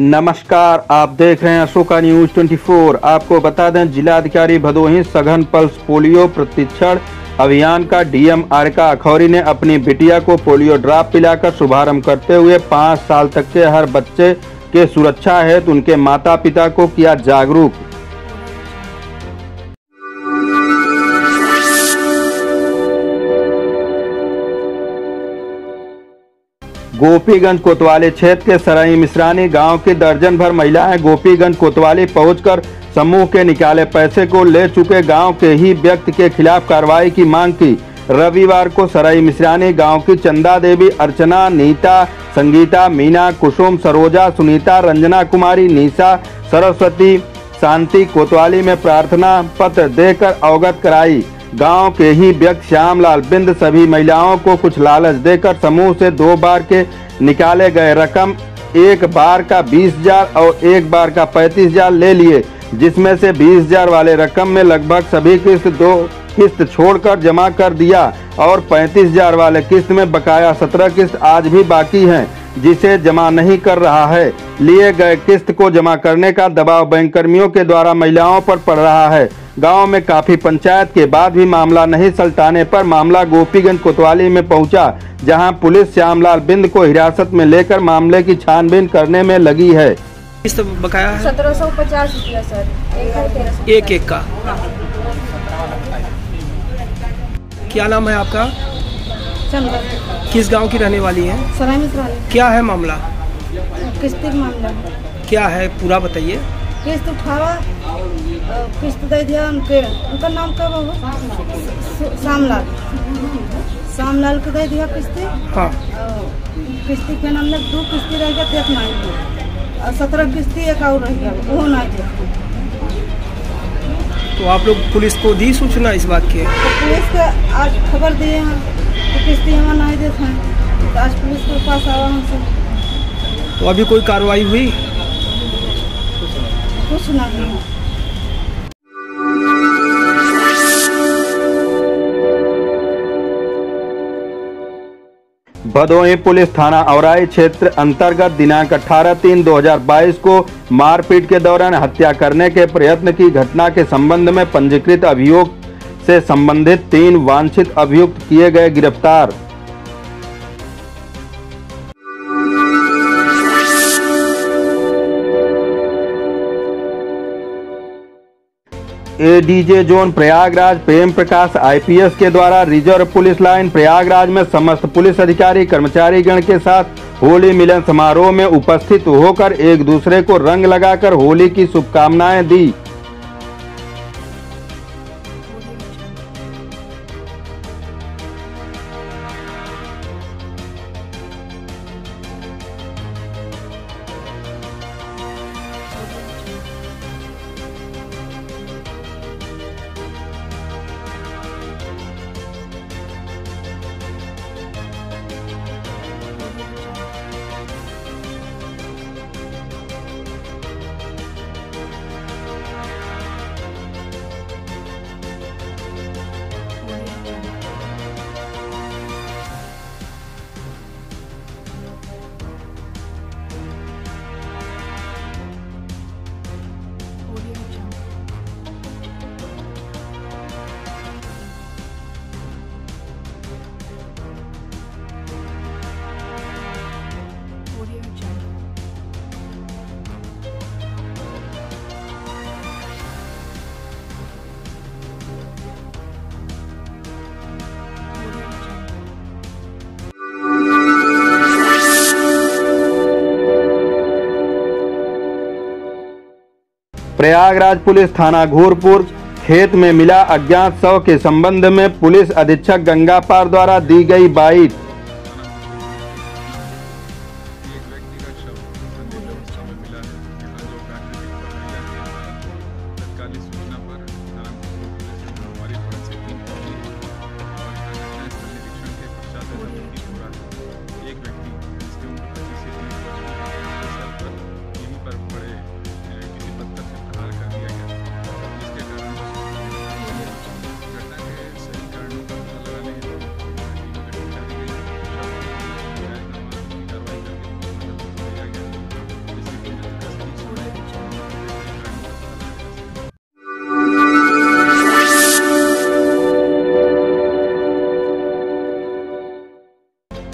नमस्कार, आप देख रहे हैं अशोका न्यूज 24। आपको बता दें, जिलाधिकारी भदोही सघन पल्स पोलियो प्रतिक्षण अभियान का डीएम आरका अखौरी ने अपनी बिटिया को पोलियो ड्रॉप पिलाकर शुभारंभ करते हुए 5 साल तक के हर बच्चे के सुरक्षा हेतु उनके माता पिता को किया जागरूक। गोपीगंज कोतवाली क्षेत्र के सराई मिश्रानी गांव की दर्जन भर महिलाएं गोपीगंज कोतवाली पहुंचकर समूह के निकाले पैसे को ले चुके गांव के ही व्यक्ति के खिलाफ कार्रवाई की मांग की। रविवार को सराई मिश्रानी गांव की चंदा देवी, अर्चना, नीता, संगीता, मीना, कुसुम, सरोजा, सुनीता, रंजना कुमारी, निशा, सरस्वती, शांति कोतवाली में प्रार्थना पत्र देकर अवगत कराई। गांव के ही व्यक्ति श्यामलाल बिंद सभी महिलाओं को कुछ लालच देकर समूह से 2 बार के निकाले गए रकम, एक बार का 20,000 और एक बार का 35,000 ले लिए, जिसमें से 20,000 वाले रकम में लगभग सभी किस्त 2 किस्त छोड़कर जमा कर दिया और 35,000 वाले किस्त में बकाया 17 किस्त आज भी बाकी हैं, जिसे जमा नहीं कर रहा है। लिए गए किस्त को जमा करने का दबाव बैंक कर्मियों के द्वारा महिलाओं पर पड़ रहा है। गांव में काफी पंचायत के बाद भी मामला नहीं सलटाने पर मामला गोपीगंज कोतवाली में पहुंचा, जहां पुलिस श्यामलाल बिंद को हिरासत में लेकर मामले की छानबीन करने में लगी है। किस्त बकाया है 1750 रुपया सर, एक का। क्या नाम है आपका? चंदा। किस गांव की रहने वाली है? सराय मिश्रानी। क्या है मामला? किस्त का मामला क्या है, पूरा बताइए। किस्त उठावा, किस्त दे दिया उनका नाम क्या होगा? श्यामलाल। श्यामलाल को दे दिया किस्त। हाँ। किस्त के नाम में 2 किस्ती रह गया, एक नहीं और 17 किस्ती एक और रह गया, वो ना दे। तो आप लोग पुलिस को दी सूचना इस बात की? तो पुलिस को आज खबर दिए हैं कि किस्ती हमें नहीं देते हैं, तो आज पुलिस के पास आवा हमसे। तो अभी कोई कार्रवाई हुई? कुछ नहीं। भदोही पुलिस थाना औराई क्षेत्र अंतर्गत दिनांक 18/3/2022 को मारपीट के दौरान हत्या करने के प्रयत्न की घटना के संबंध में पंजीकृत अभियोग से संबंधित 3 वांछित अभियुक्त किए गए गिरफ्तार। ADJ zone Prayagraj Prem Prakash IPS के द्वारा रिजर्व पुलिस लाइन प्रयागराज में समस्त पुलिस अधिकारी कर्मचारी गण के साथ होली मिलन समारोह में उपस्थित होकर एक दूसरे को रंग लगाकर होली की शुभकामनाएं दी। प्रयागराज पुलिस थाना घोरपुर खेत में मिला अज्ञात शव के संबंध में पुलिस अधीक्षक गंगापार द्वारा दी गई बाइट।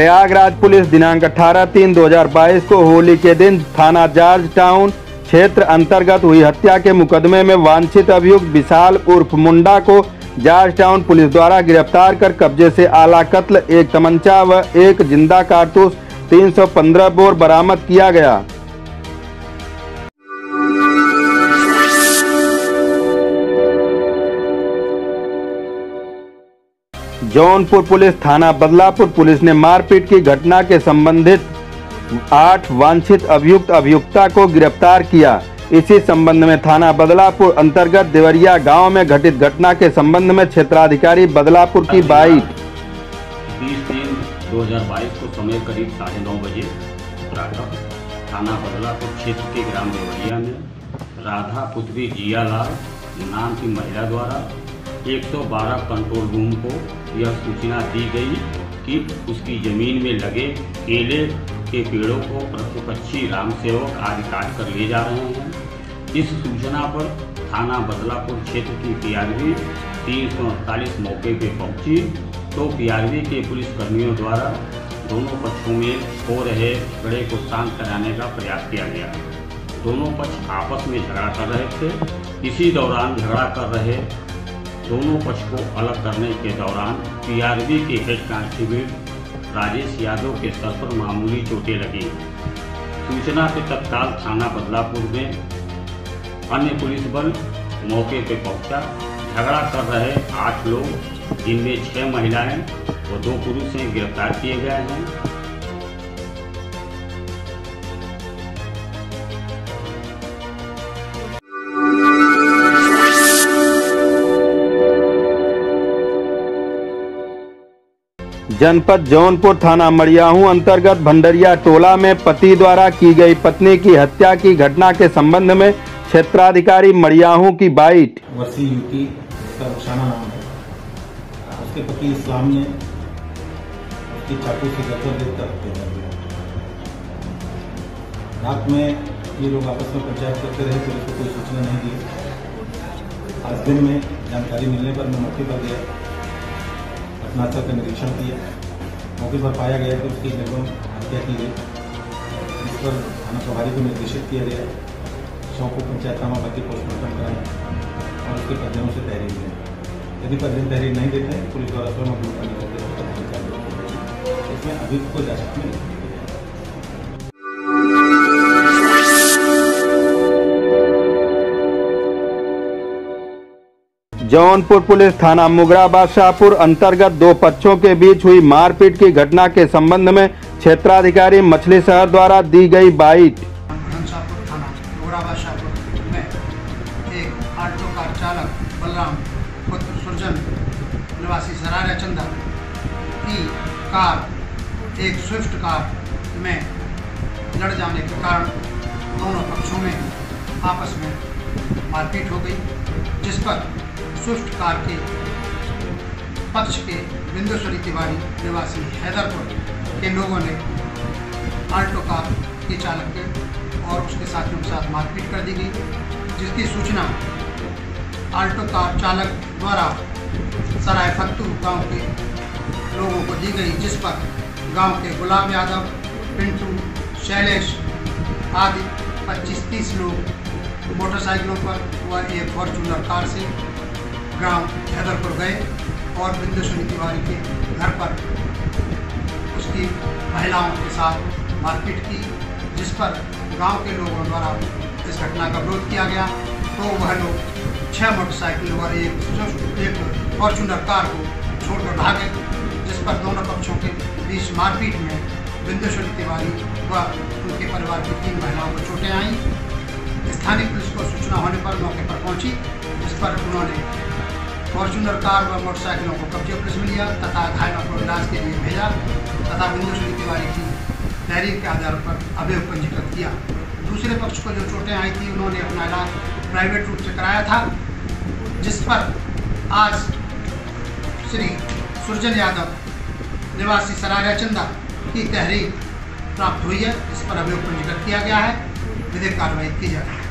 प्रयागराज पुलिस दिनांक 18/3/2022 को होली के दिन थाना जॉर्ज टाउन क्षेत्र अंतर्गत हुई हत्या के मुकदमे में वांछित अभियुक्त विशाल उर्फ मुंडा को जॉर्ज टाउन पुलिस द्वारा गिरफ्तार कर कब्जे से आला कत्ल, एक तमंचा व एक जिंदा कारतूस 315 बोर बरामद किया गया। जौनपुर पुलिस थाना बदलापुर पुलिस ने मारपीट की घटना के संबंधित 8 वांछित अभियुक्त अभियुक्ता को गिरफ्तार किया। इसी संबंध में थाना बदलापुर अंतर्गत देवरिया गांव में घटित घटना के संबंध में क्षेत्राधिकारी बदलापुर की बाइट 20/3/2022 को समय करीब 9:30 बजे प्रातः थाना बदलापुर क्षेत्र के ग्राम देवरिया में राधा पुत्री जियालाल नाम की महिला द्वारा 112 कंट्रोल रूम को यह सूचना दी गई कि उसकी जमीन में लगे केले के पेड़ों को प्रतिपक्षी राम सेवक आदि काट कर ले जा रहे हैं। इस सूचना पर थाना बदलापुर क्षेत्र की पीआरवी 348 मौके पर पहुंची तो पीआरवी के पुलिस कर्मियों द्वारा दोनों पक्षों में हो रहे झगड़े को शांत कराने का प्रयास किया गया। दोनों पक्ष आपस में झगड़ा कर रहे थे। इसी दौरान झगड़ा कर रहे दोनों पक्ष को अलग करने के दौरान पीआरवी के हेड कांस्टेबल राजेश यादव के सर पर मामूली चोटें लगी। सूचना के तत्काल थाना बदलापुर में अन्य पुलिस बल मौके पर पहुंचा। झगड़ा कर रहे 8 लोग जिनमें 6 महिलाएं व 2 पुरुष हैं गिरफ्तार किए गए हैं। जनपद जौनपुर थाना मड़ियाहू अंतर्गत भंडरिया टोला में पति द्वारा की गई पत्नी की हत्या की घटना के संबंध में क्षेत्राधिकारी मड़ियाहू की बाइट वसी युवती जिसका रुखसाना नाम है, उसके पति इस्लाम ने उसकी चाकू से गर्दन देकर हत्या कर दिया। रात में ये लोग आपस में पंचायत करते रहे, पुलिस को कोई सूचना नहीं दी। आज दिन में जानकारी मिलने पर मैं मौके पर गया, घटनास्थल का निरीक्षण किया। मौके पर पाया गया कि उसकी निर्मम हत्या की गई, जिस पर थाना प्रभारी को निर्देशित किया गया शव को पंचायतनामा भर्ती पोस्टमार्टम कराएं और उसके परिजनों से तहरीर दें। यदि परिजन तहरीर नहीं देते हैं पुलिस द्वारा स्वयं अपनी करते हैं। इसमें अभियुक्त को हिरासत में नहीं। जौनपुर पुलिस थाना मुगराबाद शाहपुर अंतर्गत 2 पक्षों के बीच हुई मारपीट की घटना के संबंध में क्षेत्राधिकारी मछली शहर द्वारा दी गई बाइट शाहपुर थाना मुगराबाद शाहपुर में एक ऑटो कार चालक बलराम पुत्र सुरजन निवासी सरारा चंदा की कार एक स्विफ्ट कार में लड़ जाने के कारण दोनों पक्षों में आपस में मारपीट हो गई, जिस पर स्विफ्ट कार के पक्ष के बिंदुश्री तिवारी निवासी हैदरपुर के लोगों ने ऑल्टो कार के चालक के और उसके साथियों के साथ मारपीट कर दी गई, जिसकी सूचना ऑल्टो कार चालक द्वारा सराय फत्तू गांव के लोगों को दी गई, जिस पर गांव के गुलाब यादव, पिंटू, शैलेश आदि 25-30 लोग मोटरसाइकिलों पर व एक फॉर्चूनर कार से ग्राम हैदरपुर गए और बिंदुश्री तिवारी के घर पर उसकी महिलाओं के साथ मारपीट की, जिस पर गांव के लोगों द्वारा इस घटना का विरोध किया गया। तो वह लोग 6 मोटरसाइकिल और एक फॉर्चूनर कार को छोड़कर भागे, जिस पर दोनों पक्षों के बीच मारपीट में बिंदुश्री तिवारी व उनके परिवार की 3 महिलाओं को चोटें आईं। स्थानीय पुलिस को सूचना होने पर मौके पर पहुंची, जिस पर उन्होंने फॉर्चूनर कार व मोटरसाइकिलों को कब्जे पुलिस में लिया तथा घायलों को इलाज के लिए भेजा तथा बिंदुश्री तिवारी की तहरीर के आधार पर अभियोग पंजीकृत किया। दूसरे पक्ष को जो चोटें आई थी उन्होंने अपना इलाज प्राइवेट रूप से कराया था, जिस पर आज श्री सुरजन यादव निवासी सरारा चंदा की तहरीर प्राप्त हुई है। इस पर अभियोग पंजीकृत किया गया है, विधिक कार्रवाई की जा रही है।